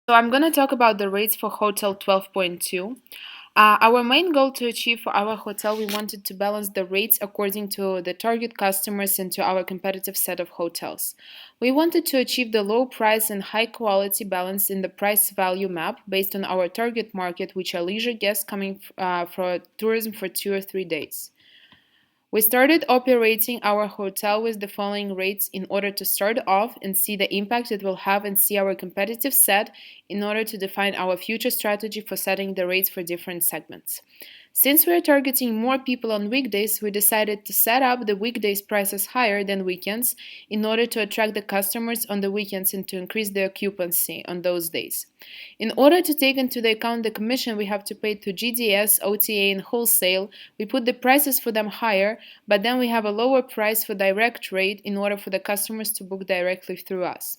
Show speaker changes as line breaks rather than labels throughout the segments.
So I'm going to talk about the rates for Hotel 12.2. Our main goal to achieve for our hotel, we wanted to balance the rates according to the target customers and to our competitive set of hotels. We wanted to achieve the low price and high quality balance in the price value map based on our target market, which are leisure guests coming for tourism for 2 or 3 days. We started operating our hotel with the following rates in order to start off and see the impact it will have and see our competitive set in order to define our future strategy for setting the rates for different segments. Since we are targeting more people on weekdays, we decided to set up the weekdays prices higher than weekends in order to attract the customers on the weekends and to increase the occupancy on those days. In order to take into account the commission we have to pay to GDS, OTA, and wholesale, we put the prices for them higher, but then we have a lower price for direct rate in order for the customers to book directly through us.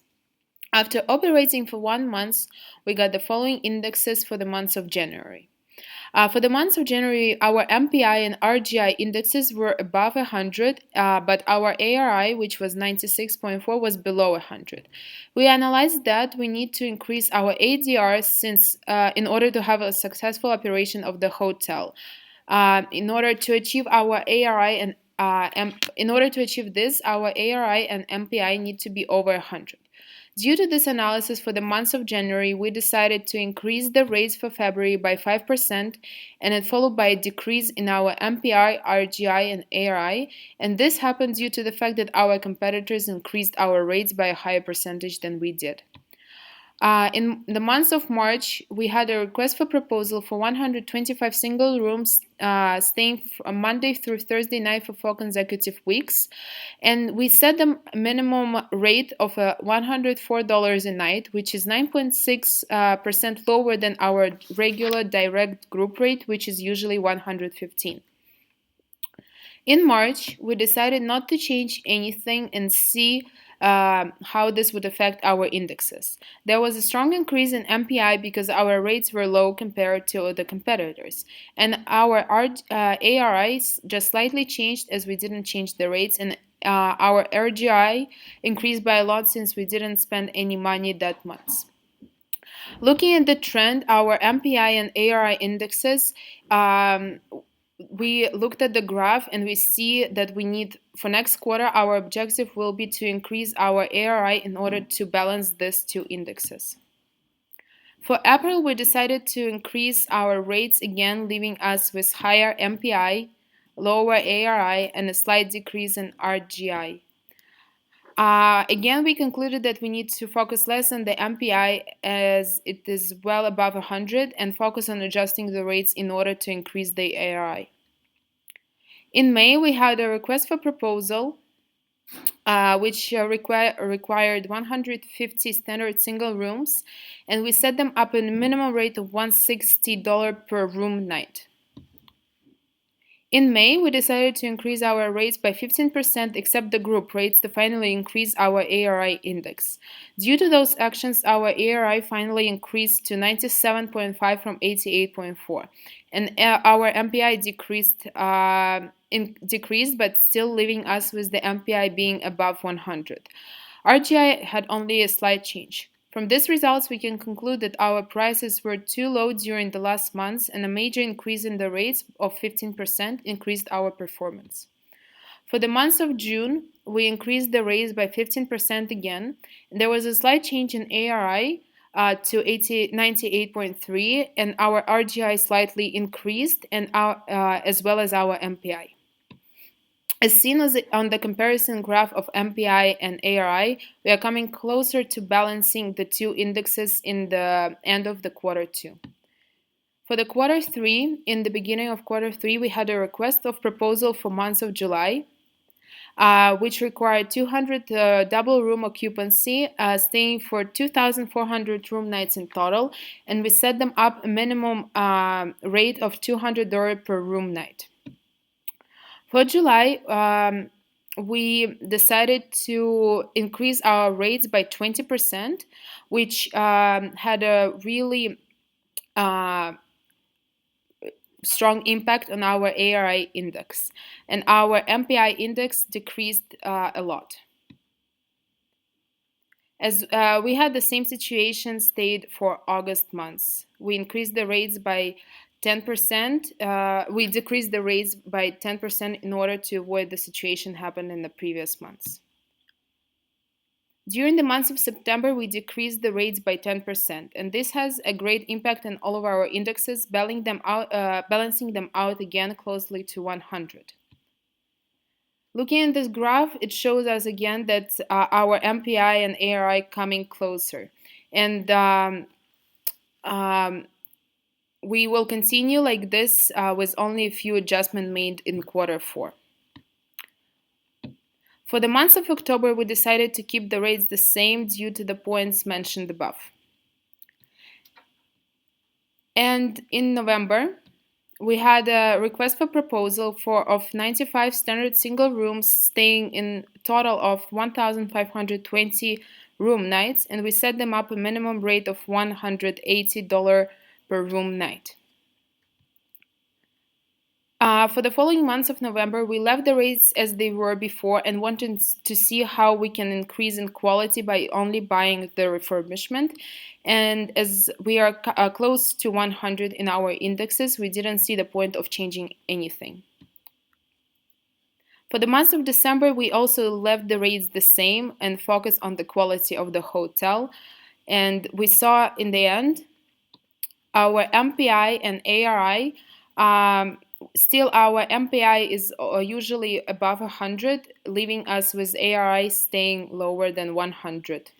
After operating for 1 month, we got the following indexes for the months of January. For the months of January, our MPI and RGI indexes were above 100, but our ARI, which was 96.4, was below 100. We analyzed that we need to increase our ADR since in order to have a successful operation of the hotel. In order to achieve our ARI and in order to achieve this, our ARI and MPI need to be over 100. Due to this analysis for the months of January, we decided to increase the rates for February by 5% and it followed by a decrease in our MPI, RGI, and ARI, and this happened due to the fact that our competitors increased our rates by a higher percentage than we did. In the month of March, we had a request for proposal for 125 single rooms staying from Monday through Thursday night for 4 consecutive weeks. And we set the minimum rate of $104 a night, which is 9.6% lower than our regular direct group rate, which is usually 115. In March, we decided not to change anything and see how this would affect our indexes. There was a strong increase in MPI because our rates were low compared to the competitors, and our ARIs just slightly changed as we didn't change the rates, and our RGI increased by a lot since we didn't spend any money that month. Looking at the trend, our MPI and ARI indexes, we looked at the graph and we see that we need for next quarter our objective will be to increase our ARI in order to balance these two indexes. For April, we decided to increase our rates again, leaving us with higher MPI, lower ARI, and a slight decrease in RGI. Again, we concluded that we need to focus less on the MPI as it is well above 100 and focus on adjusting the rates in order to increase the ARI. In May, we had a request for proposal which required 150 standard single rooms, and we set them up at a minimum rate of $160 per room night. In May, we decided to increase our rates by 15% except the group rates to finally increase our ARI index. Due to those actions, our ARI finally increased to 97.5 from 88.4, and our MPI decreased, but still leaving us with the MPI being above 100. RGI had only a slight change. From these results, we can conclude that our prices were too low during the last months, and a major increase in the rates of 15% increased our performance. For the month of June, we increased the rates by 15% again. And there was a slight change in ARI to 98.3, and our RGI slightly increased, and as well as our MPI. As seen on the comparison graph of MPI and ARI, we are coming closer to balancing the two indexes in the end of the quarter 2. For the quarter 3, in the beginning of quarter 3, we had a request of proposal for months of July, which required 200 double room occupancy, staying for 2,400 room nights in total, and we set them up a minimum rate of $200 per room night. For July, we decided to increase our rates by 20%, which had a really strong impact on our ARI index, and our MPI index decreased a lot. As we had the same situation stayed for August months. We increased the rates by 10%. We decreased the rates by 10% in order to avoid the situation happened in the previous months. During the months of September, we decreased the rates by 10%, and this has a great impact on all of our indexes, balancing them out again closely to 100. Looking at this graph, it shows us again that our MPI and ARI coming closer. And um, we will continue like this with only a few adjustments made in quarter four. For the month of October, we decided to keep the rates the same due to the points mentioned above. And in November, we had a request for proposal of 95 standard single rooms staying in total of 1,520 room nights, and we set them up a minimum rate of $180 per room night. For the following months of November, we left the rates as they were before and wanted to see how we can increase in quality by only buying the refurbishment. And as we are close to 100 in our indexes, we didn't see the point of changing anything. For the month of December, we also left the rates the same and focused on the quality of the hotel. And we saw in the end our MPI and ARI. Still, our MPI is usually above 100, leaving us with ARI staying lower than 100.